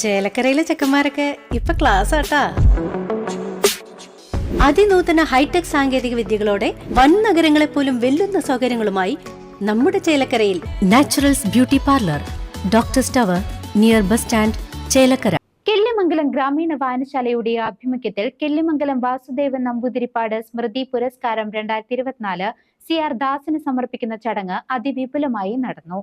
ചേലക്കരയിലെ ചെക്കന്മാരൊക്കെ ഇപ്പൊ ക്ലാസ് ആട്ടാ. അതിനൂതന ഹൈടെക് സാങ്കേതിക വിദ്യകളോടെ വൻ നഗരങ്ങളെ പോലും വെല്ലുന്ന സൗകര്യങ്ങളുമായി നമ്മുടെ ചേലക്കരയിൽ naturals beauty parlour, doctors tower, near bus stand, Chelakkara. Killimangalam ഗ്രാമീണ വായനശാലയുടെ ആഭിമുഖ്യത്തിൽ കിള്ളിമംഗലം വാസുദേവൻ നമ്പൂതിരിപ്പാട് സ്മൃതി പുരസ്കാരം 2024 CR ദാസിന് സമർപ്പിക്കുന്ന ചടങ്ങ് അതിവിപുലമായി നടന്നു.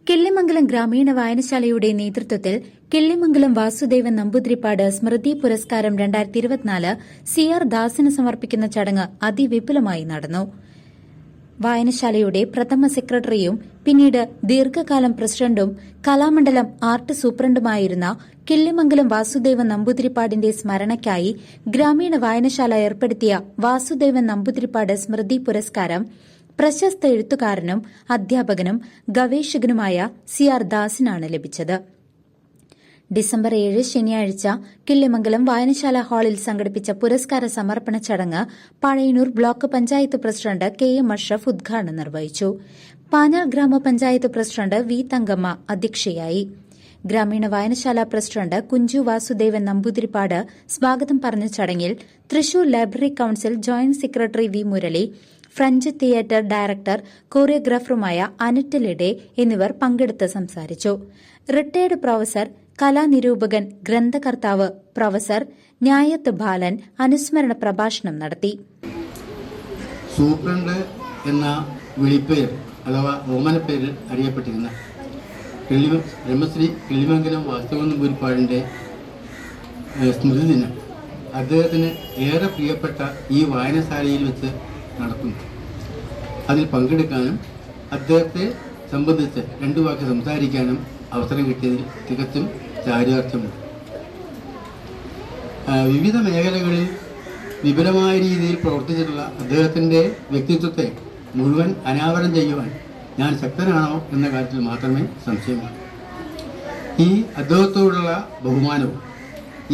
കിള്ളിമംഗലം ഗ്രാമീണ വായനശാലയുടെ നേതൃത്വത്തിൽ കിള്ളിമംഗലം വാസുദേവൻ നമ്പൂതിരിപ്പാട് സ്മൃതി പുരസ്കാരം 2024 CR ദാസിന് സമർപ്പിക്കുന്ന ചടങ്ങ് അതിവിപുലമായി നടന്നു. വായനശാലയുടെ പ്രഥമ സെക്രട്ടറിയും പിന്നീട് ദീർഘകാലം പ്രസിഡന്റും കലാമണ്ഡലം ആർട്ട് സൂപ്രണ്ടുമായിരുന്ന കിള്ളിമംഗലം വാസുദേവൻ നമ്പൂതിരിപ്പാടിന്റെ സ്മരണയ്ക്കായി ഗ്രാമീണ വായനശാല ഏർപ്പെടുത്തിയ വാസുദേവൻ നമ്പൂതിരിപ്പാട് സ്മൃതി പുരസ്കാരം പ്രശസ്ത എഴുത്തുകാരനും അധ്യാപകനും ഗവേഷകനുമായ CR ദാസിനാണ് ലഭിച്ചത്. ഡിസംബർ 7 ശനിയാഴ്ച കിള്ളിമംഗലം വായനശാല ഹാളിൽ സംഘടിപ്പിച്ച പുരസ്കാര സമർപ്പണ ചടങ്ങ് Pazhayannur block panchayat president KM Ashraf ഉദ്ഘാടനം നിർവഹിച്ചു. പാഞ്ഞാൾ ഗ്രാമപഞ്ചായത്ത് പ്രസിഡന്റ് V തങ്കമ്മ അധ്യക്ഷയായി. ഗ്രാമീണ വായനശാല പ്രസിഡന്റ് കുഞ്ചു വാസുദേവൻ നമ്പൂതിരിപ്പാട് സ്വാഗതം പറഞ്ഞ ചടങ്ങിൽ Thrissur library council joint secretary V Murali, French theatre director കോറിയോഗ്രാഫറുമായ അനറ്റ് ലിഡെ എന്നിവർ പങ്കെടുത്ത് സംസാരിച്ചു. റിട്ടയർഡ് പ്രൊഫസർ, കലാനിരൂപകൻ, ഗ്രന്ഥകർത്താവ് പ്രൊഫസർ ന്യായത്ത് ബാലൻ അനുസ്മരണ പ്രഭാഷണം നടത്തി. സൂപ്രണ്ട് എന്ന വിളിപ്പേര് അഥവാ ഓമനപ്പേരിൽ അറിയപ്പെട്ടിരുന്ന ബ്രഹ്മശ്രീ കിള്ളിമംഗലം വാസുദേവൻ നമ്പൂതിരിപ്പാടിൻ്റെ സ്മൃതി ദിനം അദ്ദേഹത്തിന് ഏറെ പ്രിയപ്പെട്ട ഈ വായനശാലയിൽ വെച്ച് നടക്കുന്നു. അതിൽ പങ്കെടുക്കാനും അദ്ദേഹത്തെ സംബന്ധിച്ച് രണ്ടു വാക്ക് സംസാരിക്കാനും അവസരം കിട്ടിയതിൽ തികച്ചും ചാരിതാർത്ഥ്യമുണ്ട്. വിവിധ മേഖലകളിൽ വിപുലമായ രീതിയിൽ പ്രവർത്തിച്ചിട്ടുള്ള അദ്ദേഹത്തിൻ്റെ വ്യക്തിത്വത്തെ മുഴുവൻ അനാവരണം ചെയ്യുവാൻ ഞാൻ ശക്തനാണോ എന്ന കാര്യത്തിൽ മാത്രമേ സംശയമുള്ളൂ. ഈ അദ്ദേഹത്തോടുള്ള ബഹുമാനവും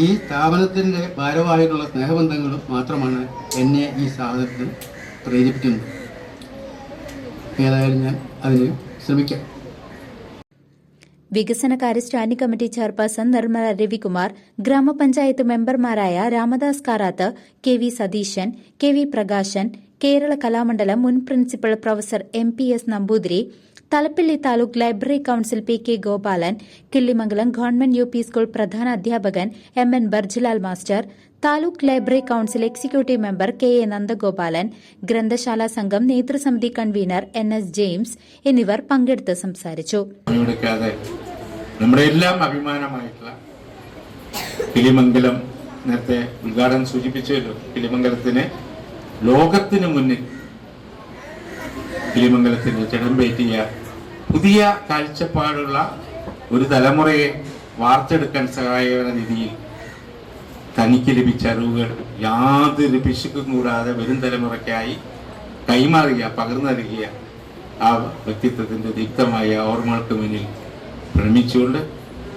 ഈ സ്ഥാപനത്തിൻ്റെ ഭാരവാഹികളുള്ള സ്നേഹബന്ധങ്ങളും മാത്രമാണ് എന്നെ ഈ സ്ഥാപനത്തിൽ പ്രേരിപ്പിക്കുന്നത്. ഏതായാലും ഞാൻ അതിന് ശ്രമിക്കാം. വികസനകാര്യ standing committee chairperson Nirmala Ravikumar, ഗ്രാമപഞ്ചായത്ത് മെമ്പർമാരായ രാമദാസ് കാരാത്ത്, KV സതീശൻ, KV പ്രകാശൻ, കേരള കലാമണ്ഡലം മുൻ principal professor MPS Namboothiri, Thalappilly taluk library council PK Gopalan, Killimangalam government UP school പ്രധാന അധ്യാപകൻ MN Barjilal master, taluk library council executive member KA Nandagopalan, ഗ്രന്ഥശാല സംഘം നേതൃസമിതി കൺവീനർ NS ജെയിംസ് എന്നിവർ പങ്കെടുത്ത് സംസാരിച്ചു. നമ്മുടെ എല്ലാം അഭിമാനമായിട്ടുള്ള കിളിമംഗലം നേരത്തെ ഉദ്ഘാടനം സൂചിപ്പിച്ചല്ലോ. കിളിമംഗലത്തിന് ലോകത്തിന് മുന്നിൽ കിളിമംഗലത്തിന് ജഡംപേറ്റിയ പുതിയ കാഴ്ചപ്പാടുള്ള ഒരു തലമുറയെ വാർത്തെടുക്കാൻ സഹായകമായ രീതിയിൽ തനിക്ക് ലഭിച്ച അറിവുകൾ യാതൊരു പിശുക്കും കൂടാതെ വരും തലമുറയ്ക്കായി കൈമാറിയ പകർന്നു നൽകിയ ആ വ്യക്തിത്വത്തിൻ്റെ ദീപ്തമായ ഓർമ്മകൾക്ക് മുന്നിൽ ഭ്രമിച്ചുകൊണ്ട്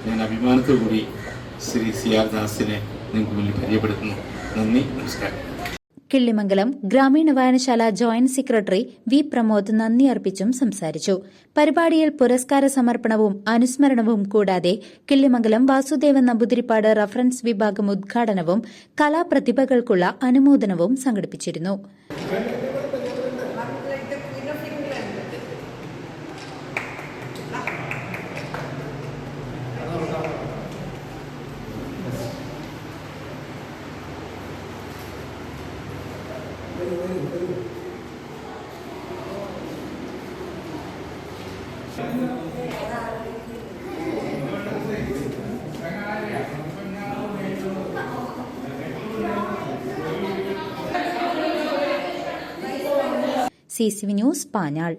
ഞാൻ അഭിമാനത്തോടുകൂടി ശ്രീ CR ദാസിനെ നിങ്ങൾക്ക് മുന്നിൽ പരിചയപ്പെടുത്തുന്നു. നന്ദി, നമസ്കാരം. കിള്ളിമംഗലം ഗ്രാമീണ വായനശാല ജോയിന്റ് സെക്രട്ടറി V പ്രമോദ് നന്ദി അർപ്പിച്ചും സംസാരിച്ചു. പരിപാടിയിൽ പുരസ്കാര സമർപ്പണവും അനുസ്മരണവും കൂടാതെ കിള്ളിമംഗലം വാസുദേവൻ നമ്പൂതിരിപ്പാട് റഫറൻസ് വിഭാഗം ഉദ്ഘാടനവും കലാപ്രതിഭകൾക്കുള്ള അനുമോദനവും സംഘടിപ്പിച്ചിരുന്നു. CCV news Panjal.